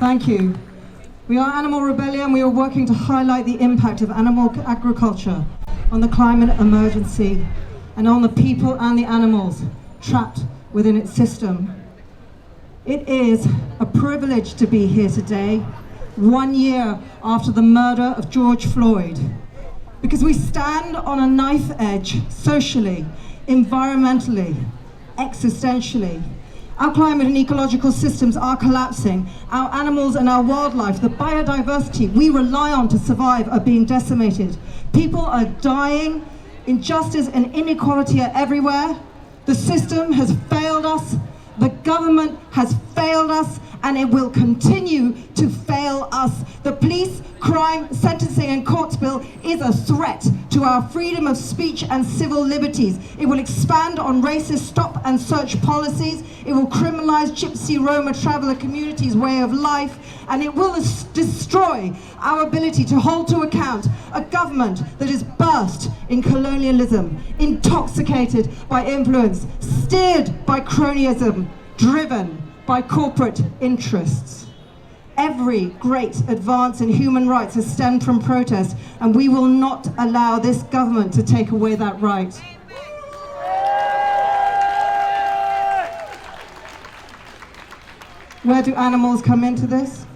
Thank you. We are Animal Rebellion. We are working to highlight the impact of animal agriculture on the climate emergency and on the people and the animals trapped within its system. It is a privilege to be here today, 1 year after the murder of George Floyd, because we stand on a knife edge socially, environmentally, existentially. Our climate and ecological systems are collapsing. Our animals and our wildlife, the biodiversity we rely on to survive, are being decimated. People are dying. Injustice and inequality are everywhere. The system has failed us. The government has failed us, and it will continue to fail us. The police, crime, sentencing and courts bill is a threat to our freedom of speech and civil liberties. It will expand on racist stop and search policies. It will criminalize Gypsy, Roma, traveler communities' way of life, and it will destroy our ability to hold to account a government that is burst in colonialism, intoxicated by influence, steered by cronyism, driven by corporate interests. Every great advance in human rights has stemmed from protest, and we will not allow this government to take away that right. Where do animals come into this?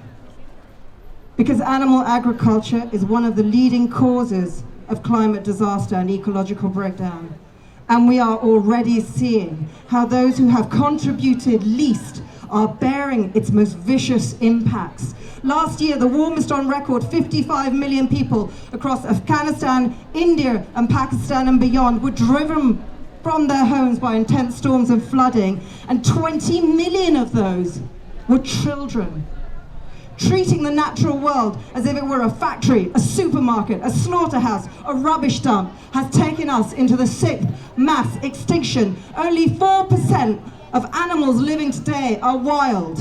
Because animal agriculture is one of the leading causes of climate disaster and ecological breakdown. And we are already seeing how those who have contributed least are bearing its most vicious impacts. Last year, the warmest on record, 55 million people across Afghanistan, India, and Pakistan and beyond were driven from their homes by intense storms and flooding, and 20 million of those were children. Treating the natural world as if it were a factory, a supermarket, a slaughterhouse, a rubbish dump has taken us into the sixth mass extinction. Only 4% of animals living today are wild.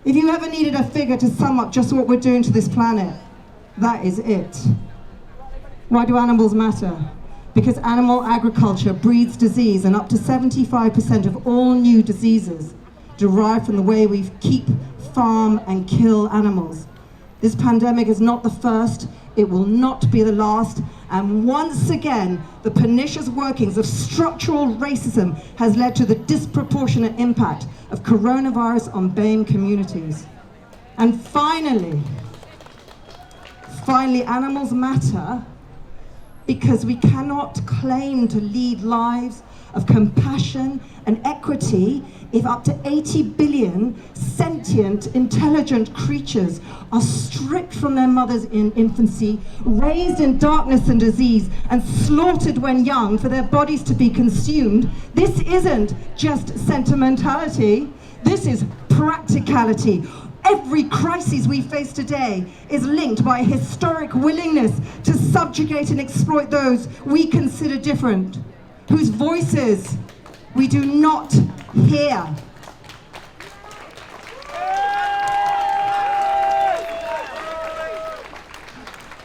If you ever needed a figure to sum up just what we're doing to this planet, that is it. Why do animals matter? Because animal agriculture breeds disease, and up to 75% of all new diseases derive from the way we keep, farm and kill animals. This pandemic is not the first, it will not be the last, and once again, the pernicious workings of structural racism has led to the disproportionate impact of coronavirus on BAME communities. And finally, animals matter because we cannot claim to lead lives of compassion and equity if up to 80 billion sentient, intelligent creatures are stripped from their mothers in infancy, raised in darkness and disease, and slaughtered when young for their bodies to be consumed. This isn't just sentimentality, this is practicality. Every crisis we face today is linked by a historic willingness to subjugate and exploit those we consider different, whose voices we do not hear.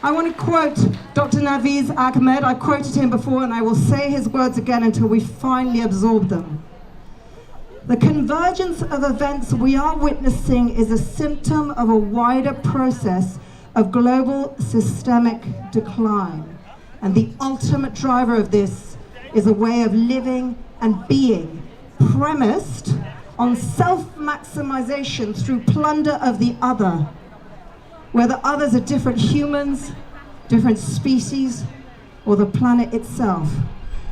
I want to quote Dr. Nafeez Ahmed. I quoted him before, and I will say his words again until we finally absorb them. The convergence of events we are witnessing is a symptom of a wider process of global systemic decline. And the ultimate driver of this is a way of living and being premised on self-maximization through plunder of the other, where the others are different humans, different species, or the planet itself.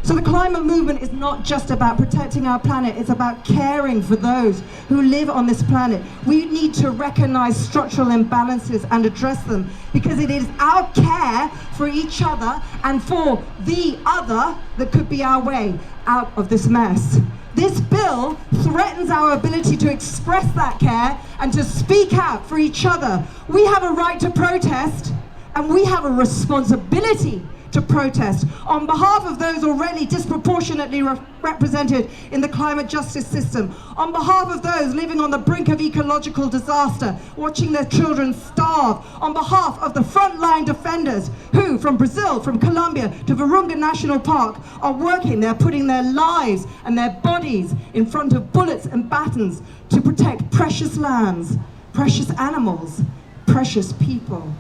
So the climate movement is not just about protecting our planet, it's about caring for those who live on this planet. We need to recognize structural imbalances and address them, because it is our care for each other and for the other that could be our way out of this mess. This bill threatens our ability to express that care and to speak out for each other. We have a right to protest, and we have a responsibility to protest on behalf of those already disproportionately represented in the climate justice system, on behalf of those living on the brink of ecological disaster, watching their children starve, on behalf of the frontline defenders who, from Brazil, from Colombia to Virunga National Park, are working. They're putting their lives and their bodies in front of bullets and batons to protect precious lands precious animals, precious people.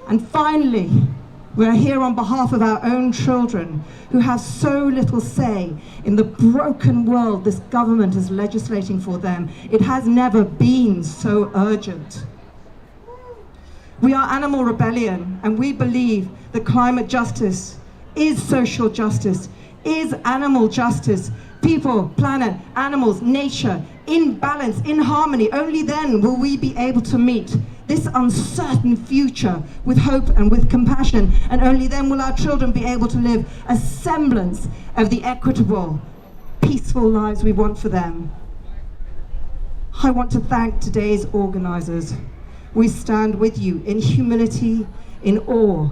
And finally, we are here on behalf of our own children who have so little say in the broken world this government is legislating for them. It has never been so urgent. We are Animal Rebellion, and we believe that climate justice is social justice, is animal justice. People, planet, animals, nature, in balance, in harmony. Only then will we be able to meet this uncertain future with hope and with compassion. And only then will our children be able to live a semblance of the equitable, peaceful lives we want for them. I want to thank today's organizers. We stand with you in humility, in awe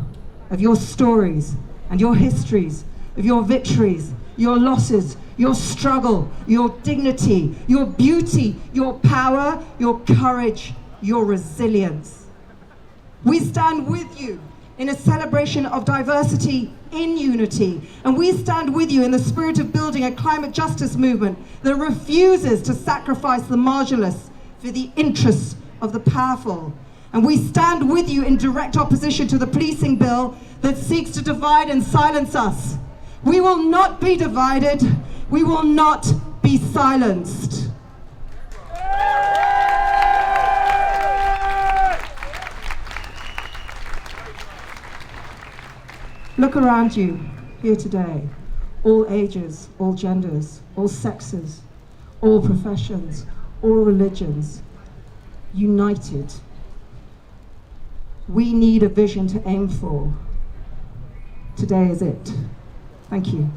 of your stories and your histories, of your victories, your losses, your struggle, your dignity, your beauty, your power, your courage, your resilience. We stand with you in a celebration of diversity in unity, and we stand with you in the spirit of building a climate justice movement that refuses to sacrifice the marginless for the interests of the powerful. And we stand with you in direct opposition to the policing bill that seeks to divide and silence us. We will not be divided. We will not be silenced. Look around you here today. All ages, all genders, all sexes, all professions, all religions, united. We need a vision to aim for. Today is it. Thank you.